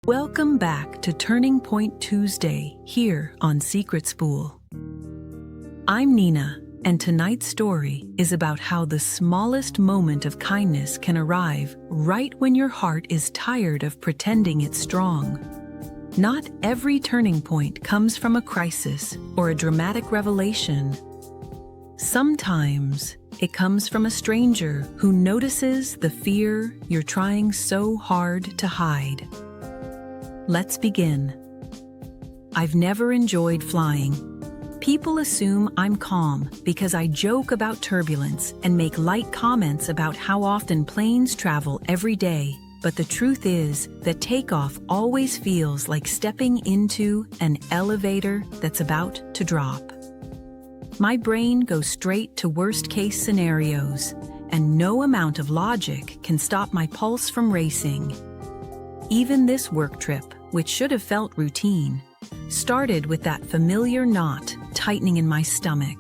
Welcome back to Turning Point Tuesday here on SecretSpool. I'm Nina, and tonight's story is about how the smallest moment of kindness can arrive right when your heart is tired of pretending it's strong. Not every turning point comes from a crisis or a dramatic revelation. Sometimes it comes from a stranger who notices the fear you're trying so hard to hide. Let's begin. I've never enjoyed flying. People assume I'm calm because I joke about turbulence and make light comments about how often planes travel every day, but the truth is that takeoff always feels like stepping into an elevator that's about to drop. My brain goes straight to worst-case scenarios, and no amount of logic can stop my pulse from racing. Even this work trip, which should have felt routine, started with that familiar knot tightening in my stomach.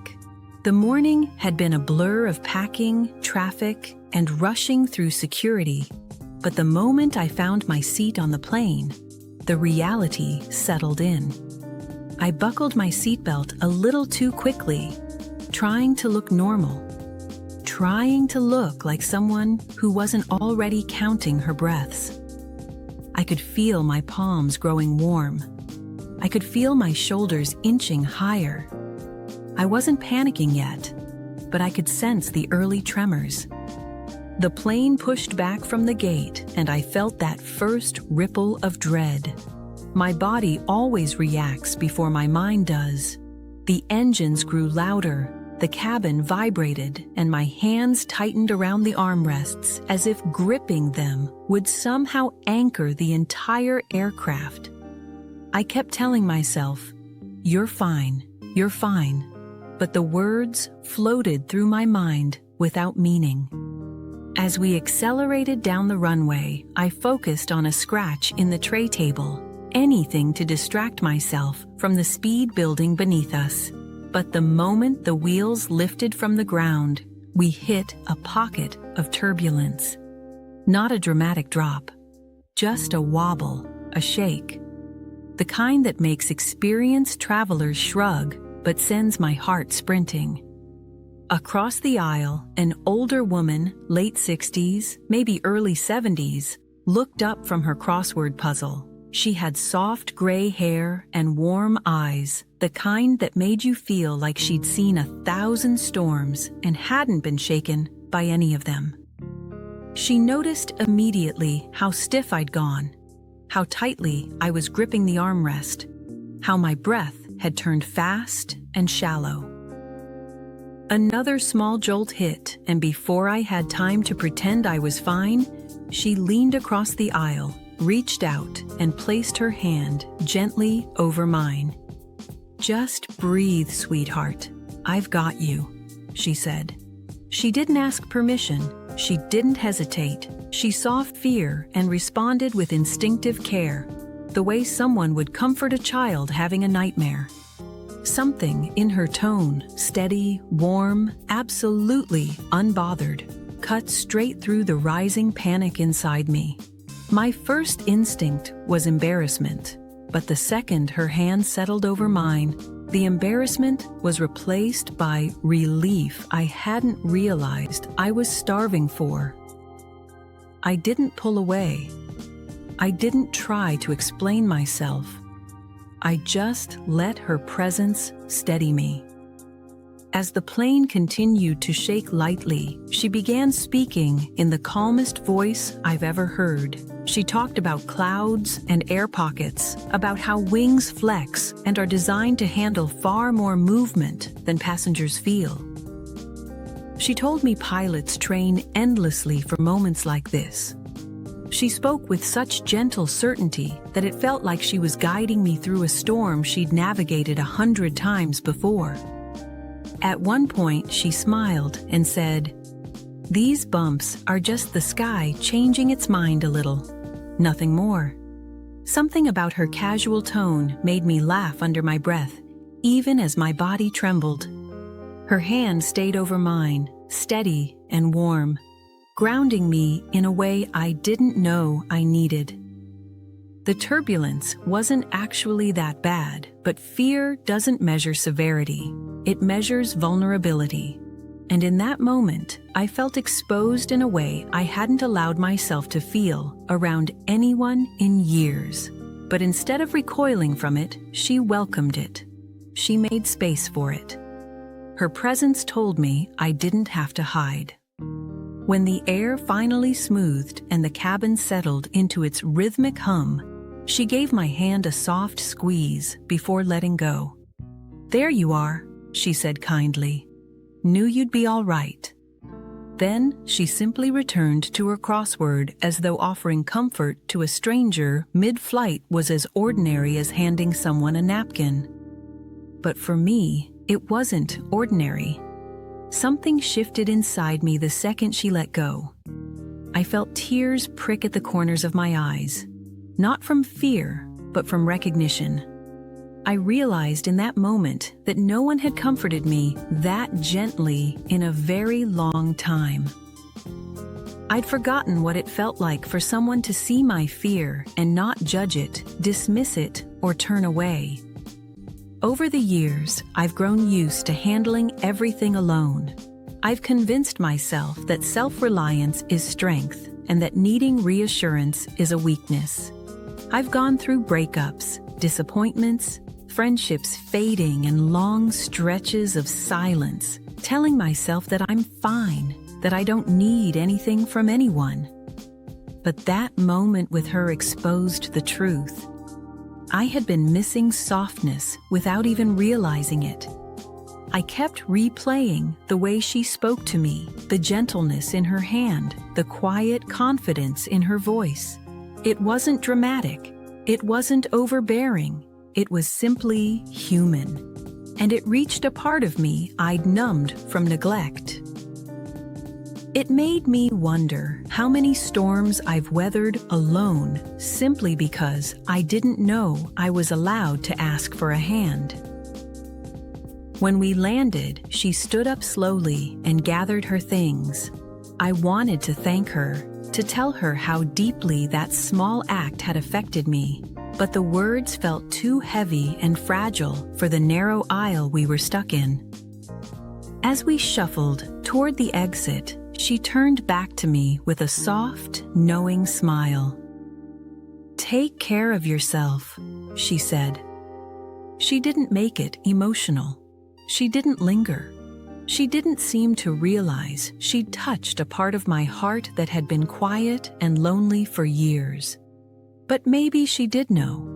The morning had been a blur of packing, traffic, and rushing through security, but the moment I found my seat on the plane, the reality settled in. I buckled my seatbelt a little too quickly, trying to look normal, trying to look like someone who wasn't already counting her breaths. I could feel my palms growing warm. I could feel my shoulders inching higher. I wasn't panicking yet, but I could sense the early tremors. The plane pushed back from the gate, and I felt that first ripple of dread. My body always reacts before my mind does. The engines grew louder, the cabin vibrated, and my hands tightened around the armrests as if gripping them would somehow anchor the entire aircraft. I kept telling myself, "You're fine, you're fine," but the words floated through my mind without meaning. As we accelerated down the runway, I focused on a scratch in the tray table, anything to distract myself from the speed building beneath us. But the moment the wheels lifted from the ground, we hit a pocket of turbulence. Not a dramatic drop, just a wobble, a shake. The kind that makes experienced travelers shrug, but sends my heart sprinting. Across the aisle, an older woman, late 60s, maybe early 70s, looked up from her crossword puzzle. She had soft gray hair and warm eyes, the kind that made you feel like she'd seen 1,000 storms and hadn't been shaken by any of them. She noticed immediately how stiff I'd gone, how tightly I was gripping the armrest, how my breath had turned fast and shallow. Another small jolt hit, and before I had time to pretend I was fine, she leaned across the aisle, reached out, and placed her hand gently over mine. "Just breathe, sweetheart. I've got you," she said. She didn't ask permission. She didn't hesitate. She saw fear and responded with instinctive care, the way someone would comfort a child having a nightmare. Something in her tone, steady, warm, absolutely unbothered, cut straight through the rising panic inside me. My first instinct was embarrassment, but the second her hand settled over mine, the embarrassment was replaced by relief I hadn't realized I was starving for. I didn't pull away. I didn't try to explain myself. I just let her presence steady me. As the plane continued to shake lightly, she began speaking in the calmest voice I've ever heard. She talked about clouds and air pockets, about how wings flex and are designed to handle far more movement than passengers feel. She told me pilots train endlessly for moments like this. She spoke with such gentle certainty that it felt like she was guiding me through a storm she'd navigated 100 times before. At one point, she smiled and said, "These bumps are just the sky changing its mind a little, nothing more." Something about her casual tone made me laugh under my breath, even as my body trembled. Her hand stayed over mine, steady and warm, grounding me in a way I didn't know I needed. The turbulence wasn't actually that bad, but fear doesn't measure severity. It measures vulnerability. And in that moment, I felt exposed in a way I hadn't allowed myself to feel around anyone in years. But instead of recoiling from it, she welcomed it. She made space for it. Her presence told me I didn't have to hide. When the air finally smoothed and the cabin settled into its rhythmic hum, she gave my hand a soft squeeze before letting go. "There you are," she said kindly. "Knew you'd be all right." Then she simply returned to her crossword as though offering comfort to a stranger mid-flight was as ordinary as handing someone a napkin. But for me, it wasn't ordinary. Something shifted inside me the second she let go. I felt tears prick at the corners of my eyes. Not from fear, but from recognition. I realized in that moment that no one had comforted me that gently in a very long time. I'd forgotten what it felt like for someone to see my fear and not judge it, dismiss it, or turn away. Over the years, I've grown used to handling everything alone. I've convinced myself that self-reliance is strength and that needing reassurance is a weakness. I've gone through breakups, disappointments, friendships fading, and long stretches of silence, telling myself that I'm fine, that I don't need anything from anyone. But that moment with her exposed the truth. I had been missing softness without even realizing it. I kept replaying the way she spoke to me, the gentleness in her hand, the quiet confidence in her voice. It wasn't dramatic. It wasn't overbearing. It was simply human. And it reached a part of me I'd numbed from neglect. It made me wonder how many storms I've weathered alone simply because I didn't know I was allowed to ask for a hand. When we landed, she stood up slowly and gathered her things. I wanted to thank her, to tell her how deeply that small act had affected me, but the words felt too heavy and fragile for the narrow aisle we were stuck in. As we shuffled toward the exit, she turned back to me with a soft, knowing smile. "Take care of yourself," she said. She didn't make it emotional. She didn't linger. She didn't seem to realize she'd touched a part of my heart that had been quiet and lonely for years. But maybe she did know.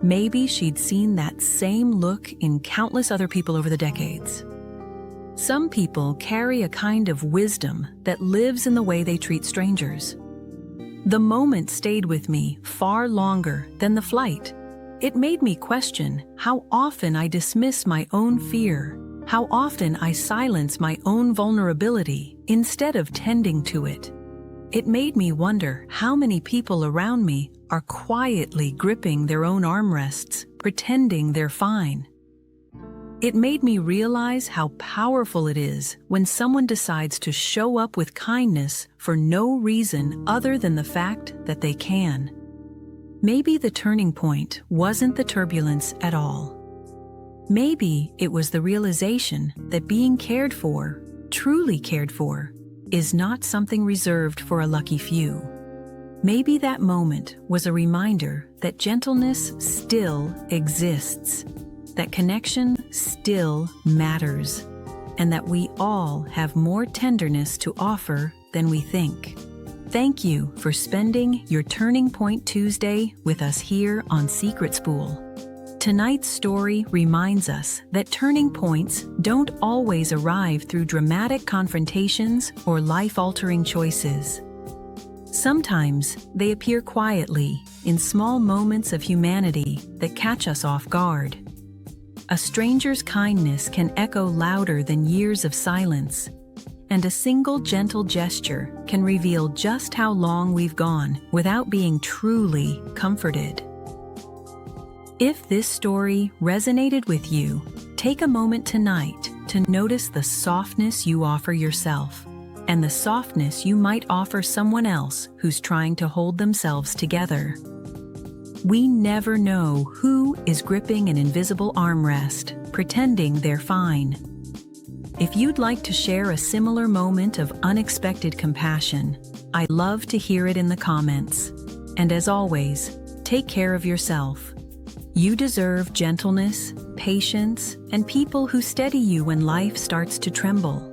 Maybe she'd seen that same look in countless other people over the decades. Some people carry a kind of wisdom that lives in the way they treat strangers. The moment stayed with me far longer than the flight. It made me question how often I dismiss my own fear, how often I silence my own vulnerability instead of tending to it. It made me wonder how many people around me are quietly gripping their own armrests, pretending they're fine. It made me realize how powerful it is when someone decides to show up with kindness for no reason other than the fact that they can. Maybe the turning point wasn't the turbulence at all. Maybe it was the realization that being cared for, truly cared for, is not something reserved for a lucky few. Maybe that moment was a reminder that gentleness still exists, that connection still matters, and that we all have more tenderness to offer than we think. Thank you for spending your Turning Point Tuesday with us here on SecretSpool. Tonight's story reminds us that turning points don't always arrive through dramatic confrontations or life-altering choices. Sometimes they appear quietly in small moments of humanity that catch us off guard. A stranger's kindness can echo louder than years of silence, and a single gentle gesture can reveal just how long we've gone without being truly comforted. If this story resonated with you, take a moment tonight to notice the softness you offer yourself and the softness you might offer someone else who's trying to hold themselves together. We never know who is gripping an invisible armrest, pretending they're fine. If you'd like to share a similar moment of unexpected compassion, I'd love to hear it in the comments. And as always, take care of yourself. You deserve gentleness, patience, and people who steady you when life starts to tremble.